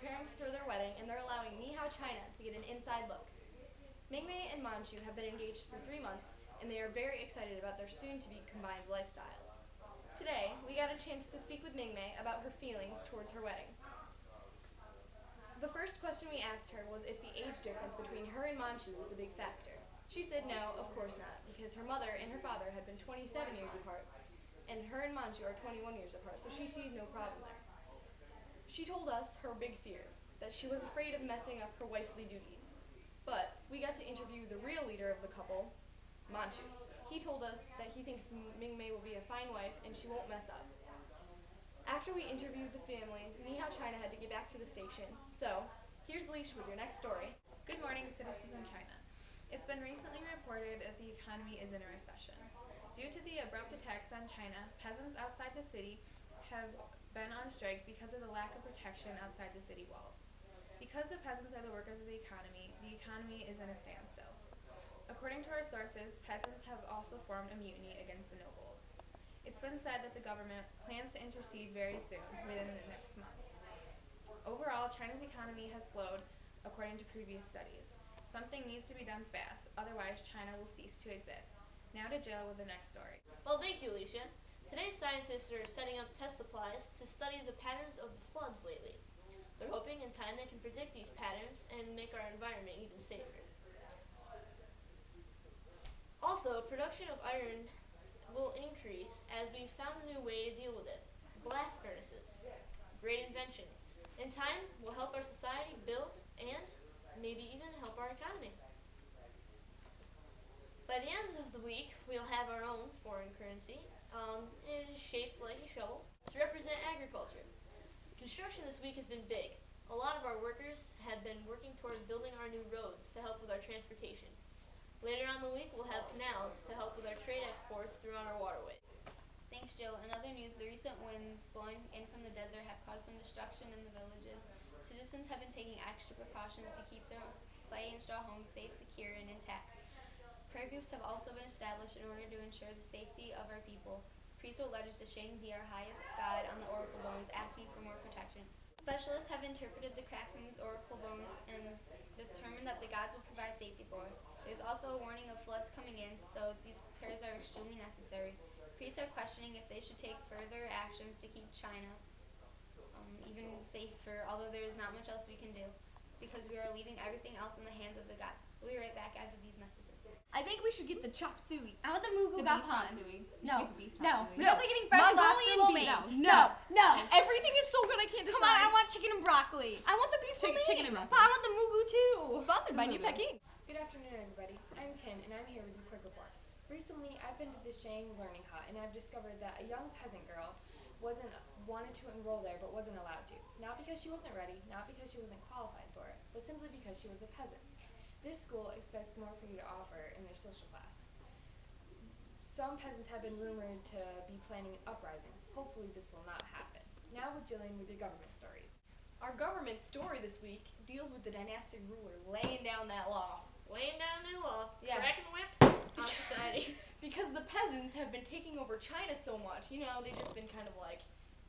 preparing for their wedding, and they're allowing Ni Hao China to get an inside look. Mingmei and Manchu have been engaged for 3 months, and they are very excited about their soon-to-be combined lifestyles. Today, we got a chance to speak with Mingmei about her feelings towards her wedding. The first question we asked her was if the age difference between her and Manchu was a big factor. She said no, of course not, because her mother and her father had been 27 years apart, and her and Manchu are 21 years apart, so she sees no problem there. She told us her big fear, that she was afraid of messing up her wifely duties. But we got to interview the real leader of the couple, Manchu. He told us that he thinks Mingmei will be a fine wife and she won't mess up. After we interviewed the family, Ni Hao China had to get back to the station. So, here's Leash with your next story. Good morning, citizens in China. It's been recently reported that the economy is in a recession. Due to the abrupt attacks on China, peasants outside the city have been on strike because of the lack of protection outside the city walls. Because the peasants are the workers of the economy is in a standstill. According to our sources, peasants have also formed a mutiny against the nobles. It's been said that the government plans to intercede very soon, within the next month. Overall, China's economy has slowed, according to previous studies. Something needs to be done fast, otherwise China will cease to exist. Now to Jill with the next story. Well, thank you, Alicia. Today, scientists are setting up test supplies to study the patterns of the floods lately. They're hoping in time they can predict these patterns and make our environment even safer. Also, production of iron will increase as we've found a new way to deal with it. Blast furnaces. Great invention. In time, will help our society build and maybe even help our economy. By the end of the week, we'll have our own foreign currency. It is shaped like a shovel to represent agriculture. Construction this week has been big. A lot of our workers have been working towards building our new roads to help with our transportation. Later on in the week, we'll have canals to help with our trade exports throughout our waterways. Thanks, Jill. In other news, the recent winds blowing in from the desert have caused some destruction in the villages. Citizens have been taking extra precautions to keep their clay and straw homes safe, secure, and intact. Prayer groups have also been established in order to ensure the safety of our people. Priests wrote letters to Shangdi, our highest god, on the oracle bones, asking for more protection. Specialists have interpreted the cracks in these oracle bones and determined that the gods will provide safety for us. There's also a warning of floods coming in, so these prayers are extremely necessary. Priests are questioning if they should take further actions to keep China even safer, although there is not much else we can do, because we are leaving everything else in the hands of the gods. We'll be right back after these messages. I think we should get the chop suey. I want the mugu gapon. No, No. We're definitely getting fresh broccoli and beef. No. Everything is so good I can't decide. Come on, I want chicken and broccoli. I want the beef Chicken and broccoli. But I want the mugu too. Sponsored by New Mugu. Peking. Good afternoon, everybody. I'm Tin, and I'm here with your quick report. Recently, I've been to the Shang Learning Hut, and I've discovered that a young peasant girl wanted to enroll there, but wasn't allowed to. Not because she wasn't ready, not because she wasn't qualified for it, but simply because she was a peasant. This school expects more for you to offer in their social class. Some peasants have been rumored to be planning an uprising. Hopefully this will not happen. Now with Jillian with your government stories. Our government story this week deals with the dynastic ruler laying down that law. Laying down the law, Yeah. cracking the whip on society. Because the peasants have been taking over China so much, they've just been kind of like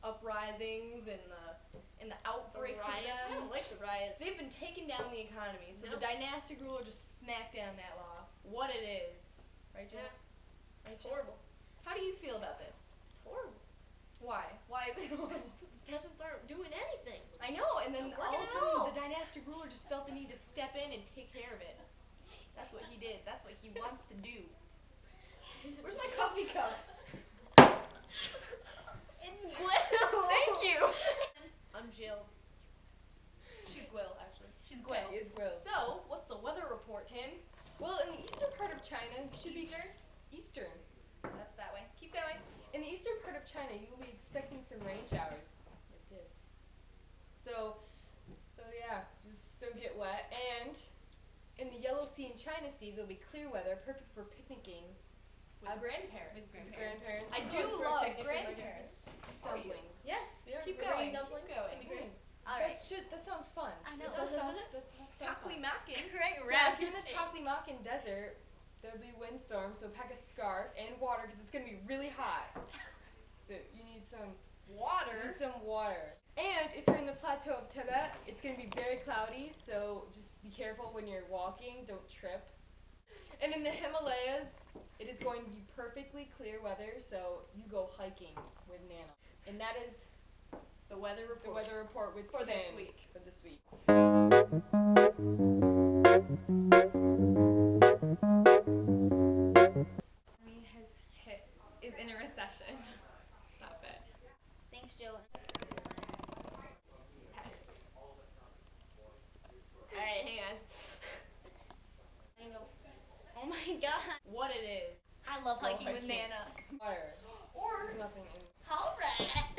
uprisings and the outbreaks of riots. I them. don't like the riots. They've been taking down the economy, so Nope. the dynastic ruler just smacked down that law. What it is. Right, Jill? Yeah. Right, It's Jill? horrible. How do you feel about this? It's horrible. Why? Why is it horrible? Peasants aren't doing anything. I know, and then Not all working of a at all. sudden the dynastic ruler just felt the need to step in and take care of it. That's what he did. That's what he wants to do. Where's my coffee cup? It's Gwill. Thank you. I'm Jill. She's Gwill, actually. She's Okay, it's gross. So, what's the weather report, Tin? Well, in the eastern part of China, eastern. That's that way. Keep going. In the eastern part of China, you will be expecting some rain showers, like this. So yeah, just don't get wet. And in the Yellow Sea and China Sea, there'll be clear weather, perfect for picnicking. With grandparents. Grandparents. I Oh, do it's love perfect. grandparents. Dumplings. Yes, Keep going. dumplings. Keep going. That'd be great. Alright. That sounds fun. I know. That sounds fun. Taklimakin. Great Yeah, if you're in the Taklimakin Desert, there'll be windstorms, so pack a scarf and water because it's going to be really hot. So you need some water. Need some water. And if you're in the plateau of Tibet, it's going to be very cloudy, so just be careful when you're walking, don't trip. And in the Himalayas, it is going to be perfectly clear weather, so you go hiking with Nana. And that is The weather report. the weather report with For this Ken week. for this week. Is in a recession. Stop it. Thanks, Jill. Alright, hang on. And go. Oh my god. What it is. I love Go hiking with hiking. Nana. Water. Or There's nothing in Alright.